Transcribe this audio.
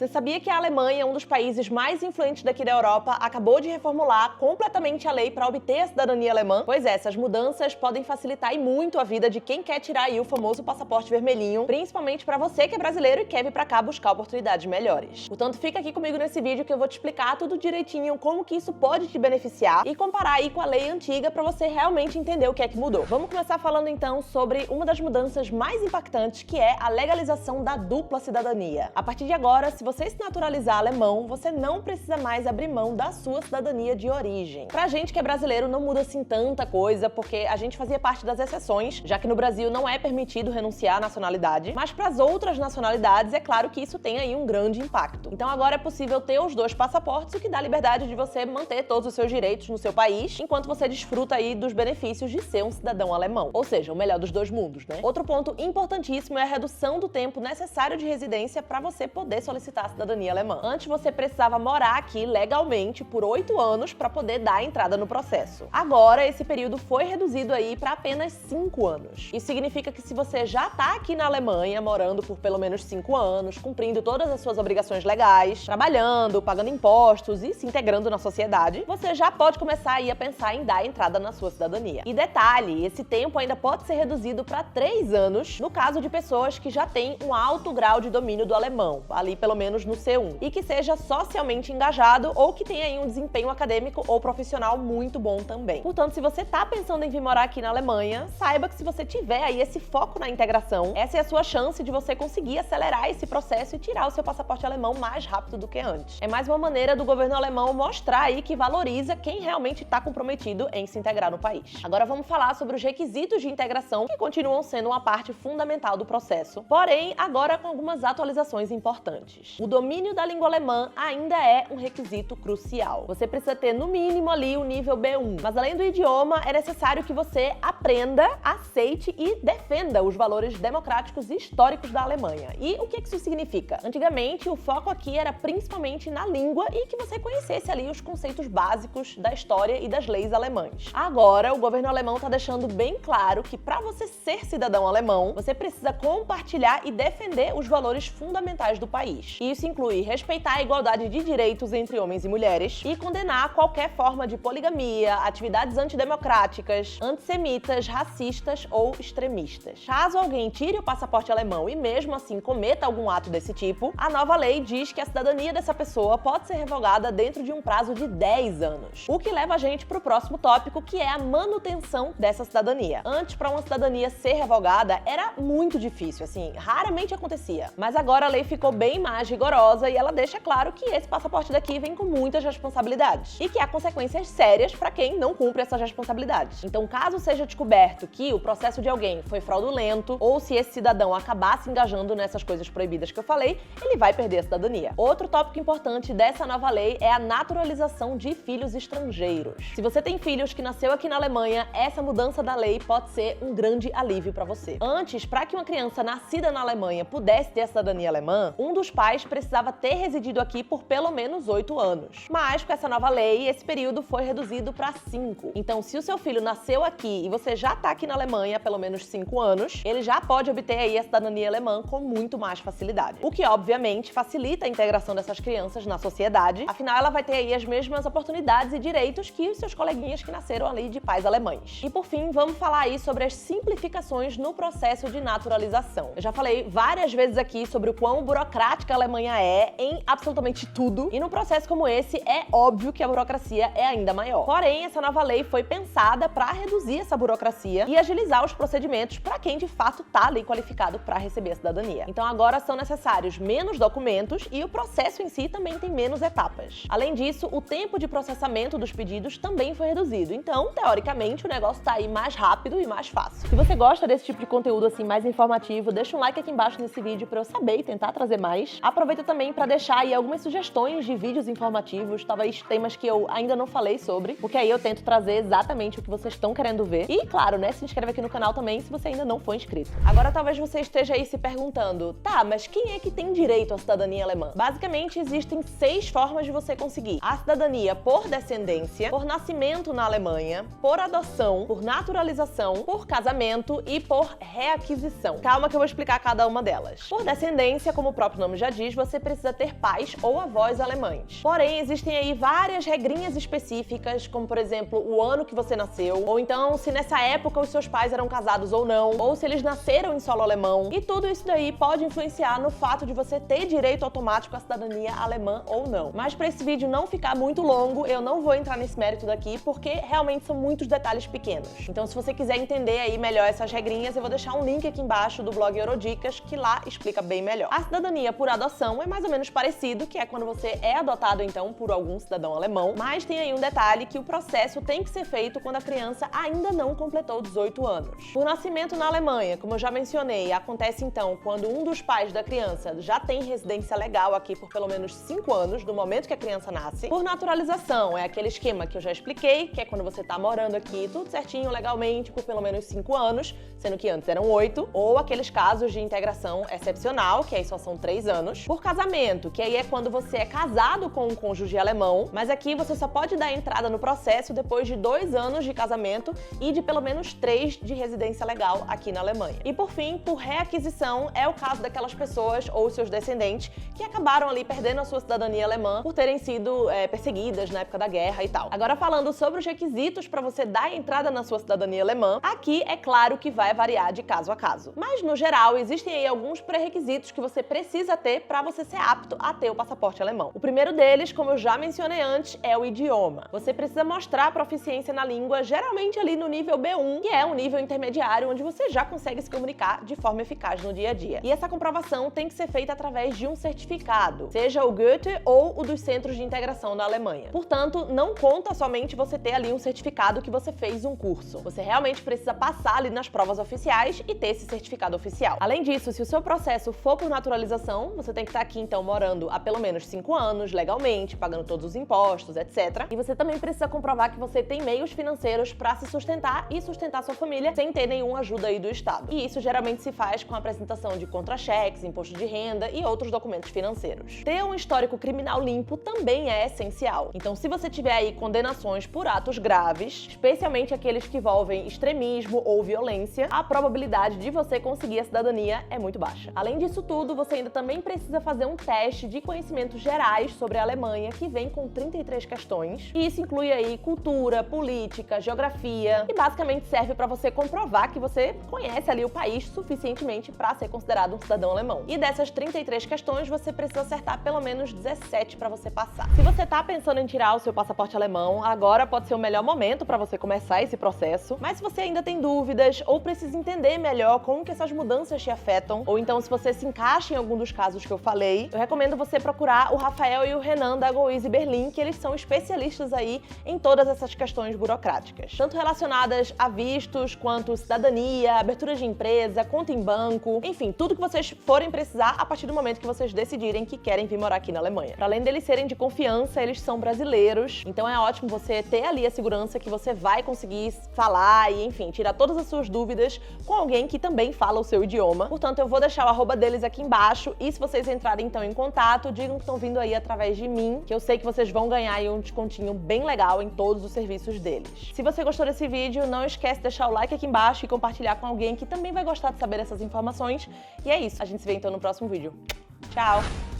Você sabia que a Alemanha, um dos países mais influentes daqui da Europa, acabou de reformular completamente a lei para obter a cidadania alemã? Pois é, essas mudanças podem facilitar e muito a vida de quem quer tirar aí o famoso passaporte vermelhinho, principalmente para você que é brasileiro e quer vir para cá buscar oportunidades melhores. Portanto, fica aqui comigo nesse vídeo que eu vou te explicar tudo direitinho como que isso pode te beneficiar e comparar aí com a lei antiga para você realmente entender o que é que mudou. Vamos começar falando então sobre uma das mudanças mais impactantes, que é a legalização da dupla cidadania. A partir de agora, se você se naturalizar alemão, você não precisa mais abrir mão da sua cidadania de origem. Pra gente que é brasileiro, não muda assim tanta coisa, porque a gente fazia parte das exceções, já que no Brasil não é permitido renunciar à nacionalidade, mas para as outras nacionalidades, é claro que isso tem aí um grande impacto. Então agora é possível ter os dois passaportes, o que dá liberdade de você manter todos os seus direitos no seu país, enquanto você desfruta aí dos benefícios de ser um cidadão alemão. Ou seja, o melhor dos dois mundos, né? Outro ponto importantíssimo é a redução do tempo necessário de residência para você poder solicitar a cidadania alemã. Antes você precisava morar aqui legalmente por 8 anos para poder dar a entrada no processo. Agora esse período foi reduzido aí para apenas 5 anos. Isso significa que se você já está aqui na Alemanha, morando por pelo menos 5 anos, cumprindo todas as suas obrigações legais, trabalhando, pagando impostos e se integrando na sociedade, você já pode começar aí a pensar em dar a entrada na sua cidadania. E detalhe, esse tempo ainda pode ser reduzido para 3 anos no caso de pessoas que já têm um alto grau de domínio do alemão, ali pelo menos no C1, e que seja socialmente engajado ou que tenha aí um desempenho acadêmico ou profissional muito bom também. Portanto, se você tá pensando em vir morar aqui na Alemanha, saiba que se você tiver aí esse foco na integração, essa é a sua chance de você conseguir acelerar esse processo e tirar o seu passaporte alemão mais rápido do que antes. É mais uma maneira do governo alemão mostrar aí que valoriza quem realmente está comprometido em se integrar no país. Agora vamos falar sobre os requisitos de integração, que continuam sendo uma parte fundamental do processo, porém agora com algumas atualizações importantes. O domínio da língua alemã ainda é um requisito crucial. Você precisa ter no mínimo ali o nível B1, mas além do idioma, é necessário que você aprenda, aceite e defenda os valores democráticos e históricos da Alemanha. E o que isso significa? Antigamente, o foco aqui era principalmente na língua e que você conhecesse ali os conceitos básicos da história e das leis alemãs. Agora, o governo alemão está deixando bem claro que para você ser cidadão alemão, você precisa compartilhar e defender os valores fundamentais do país. E isso inclui respeitar a igualdade de direitos entre homens e mulheres e condenar qualquer forma de poligamia, atividades antidemocráticas, antissemitas, racistas ou extremistas. Caso alguém tire o passaporte alemão e mesmo assim cometa algum ato desse tipo, a nova lei diz que a cidadania dessa pessoa pode ser revogada dentro de um prazo de 10 anos. O que leva a gente para o próximo tópico, que é a manutenção dessa cidadania. Antes, para uma cidadania ser revogada, era muito difícil, assim, raramente acontecia. Mas agora a lei ficou bem mais rigorosa e ela deixa claro que esse passaporte daqui vem com muitas responsabilidades e que há consequências sérias para quem não cumpre essas responsabilidades. Então, caso seja descoberto que o processo de alguém foi fraudulento ou se esse cidadão acabar se engajando nessas coisas proibidas que eu falei, ele vai perder a cidadania. Outro tópico importante dessa nova lei é a naturalização de filhos estrangeiros. Se você tem filhos que nasceu aqui na Alemanha, essa mudança da lei pode ser um grande alívio para você. Antes, para que uma criança nascida na Alemanha pudesse ter a cidadania alemã, um dos pais precisava ter residido aqui por pelo menos 8 anos. Mas com essa nova lei, esse período foi reduzido para 5. Então, se o seu filho nasceu aqui e você já está aqui na Alemanha há pelo menos 5 anos, ele já pode obter aí a cidadania alemã com muito mais facilidade. O que, obviamente, facilita a integração dessas crianças na sociedade, afinal ela vai ter aí as mesmas oportunidades e direitos que os seus coleguinhas que nasceram ali de pais alemães. E por fim, vamos falar aí sobre as simplificações no processo de naturalização. Eu já falei várias vezes aqui sobre o quão burocrática a Alemanha é em absolutamente tudo, e num processo como esse é óbvio que a burocracia é ainda maior. Porém, essa nova lei foi pensada para reduzir essa burocracia e agilizar os procedimentos para quem de fato está ali qualificado para receber a cidadania. Então agora são necessários menos documentos e o processo em si também tem menos etapas. Além disso, o tempo de processamento dos pedidos também foi reduzido. Então, teoricamente, o negócio tá aí mais rápido e mais fácil. Se você gosta desse tipo de conteúdo assim mais informativo, deixa um like aqui embaixo nesse vídeo para eu saber e tentar trazer mais. Aproveita também para deixar aí algumas sugestões de vídeos informativos, talvez temas que eu ainda não falei sobre, porque aí eu tento trazer exatamente o que vocês estão querendo ver. E, claro, né, se inscreve aqui no canal também se você ainda não for inscrito. Agora, talvez você esteja aí se perguntando, tá, mas quem é que tem direito à cidadania alemã? Basicamente, existem 6 formas de você conseguir a cidadania por descendência, por nascimento na Alemanha, por adoção, por naturalização, por casamento e por reaquisição. Calma que eu vou explicar cada uma delas. Por descendência, como o próprio nome já diz, país, você precisa ter pais ou avós alemães. Porém, existem aí várias regrinhas específicas, como por exemplo, o ano que você nasceu, ou então se nessa época os seus pais eram casados ou não, ou se eles nasceram em solo alemão. E tudo isso daí pode influenciar no fato de você ter direito automático à cidadania alemã ou não. Mas para esse vídeo não ficar muito longo, eu não vou entrar nesse mérito daqui, porque realmente são muitos detalhes pequenos. Então, se você quiser entender aí melhor essas regrinhas, eu vou deixar um link aqui embaixo do blog Eurodicas, que lá explica bem melhor. A cidadania por adoção é mais ou menos parecido, que é quando você é adotado, então, por algum cidadão alemão, mas tem aí um detalhe que o processo tem que ser feito quando a criança ainda não completou 18 anos. Por nascimento na Alemanha, como eu já mencionei, acontece então quando um dos pais da criança já tem residência legal aqui por pelo menos 5 anos, do momento que a criança nasce. Por naturalização, é aquele esquema que eu já expliquei, que é quando você tá morando aqui tudo certinho, legalmente, por pelo menos 5 anos, sendo que antes eram 8, ou aqueles casos de integração excepcional, que aí só são 3 anos. Por casamento, que aí é quando você é casado com um cônjuge alemão, mas aqui você só pode dar entrada no processo depois de 2 anos de casamento e de pelo menos 3 de residência legal aqui na Alemanha. E por fim, por reaquisição, é o caso daquelas pessoas ou seus descendentes que acabaram ali perdendo a sua cidadania alemã por terem sido perseguidas na época da guerra e tal. Agora, falando sobre os requisitos para você dar entrada na sua cidadania alemã, aqui é claro que vai variar de caso a caso. Mas, no geral, existem aí alguns pré-requisitos que você precisa ter para você ser apto a ter o passaporte alemão. O primeiro deles, como eu já mencionei antes, é o idioma. Você precisa mostrar proficiência na língua, geralmente ali no nível B1, que é um nível intermediário onde você já consegue se comunicar de forma eficaz no dia a dia. E essa comprovação tem que ser feita através de um certificado, seja o Goethe ou o dos Centros de Integração da Alemanha. Portanto, não conta somente você ter ali um certificado que você fez um curso. Você realmente precisa passar ali nas provas oficiais e ter esse certificado oficial. Além disso, se o seu processo for por naturalização, você tem que estar aqui então morando há pelo menos 5 anos, legalmente, pagando todos os impostos, etc. E você também precisa comprovar que você tem meios financeiros para se sustentar e sustentar sua família sem ter nenhuma ajuda aí do Estado. E isso geralmente se faz com a apresentação de contra-cheques, imposto de renda e outros documentos financeiros. Ter um histórico criminal limpo também é essencial. Então, se você tiver aí condenações por atos graves, especialmente aqueles que envolvem extremismo ou violência, a probabilidade de você conseguir a cidadania é muito baixa. Além disso tudo, você ainda também precisa fazer um teste de conhecimentos gerais sobre a Alemanha, que vem com 33 questões. E isso inclui aí cultura, política, geografia, e basicamente serve para você comprovar que você conhece ali o país suficientemente para ser considerado um cidadão alemão. E dessas 33 questões, você precisa acertar pelo menos 17 para você passar. Se você tá pensando em tirar o seu passaporte alemão, agora pode ser o melhor momento para você começar esse processo. Mas se você ainda tem dúvidas ou precisa entender melhor como que essas mudanças te afetam, ou então se você se encaixa em algum dos casos que eu falei, eu recomendo você procurar o Rafael e o Renan da GoEasy Berlim, que eles são especialistas aí em todas essas questões burocráticas, tanto relacionadas a vistos, quanto cidadania, abertura de empresa, conta em banco, enfim, tudo que vocês forem precisar a partir do momento que vocês decidirem que querem vir morar aqui na Alemanha. Para além deles serem de confiança, eles são brasileiros, então é ótimo você ter ali a segurança que você vai conseguir falar e, enfim, tirar todas as suas dúvidas com alguém que também fala o seu idioma. Portanto, eu vou deixar o arroba deles aqui embaixo e se vocês entrarem então em contato, digam que estão vindo aí através de mim, que eu sei que vocês vão ganhar aí um descontinho bem legal em todos os serviços deles. Se você gostou desse vídeo, não esquece de deixar o like aqui embaixo e compartilhar com alguém que também vai gostar de saber essas informações. E é isso, a gente se vê então no próximo vídeo. Tchau!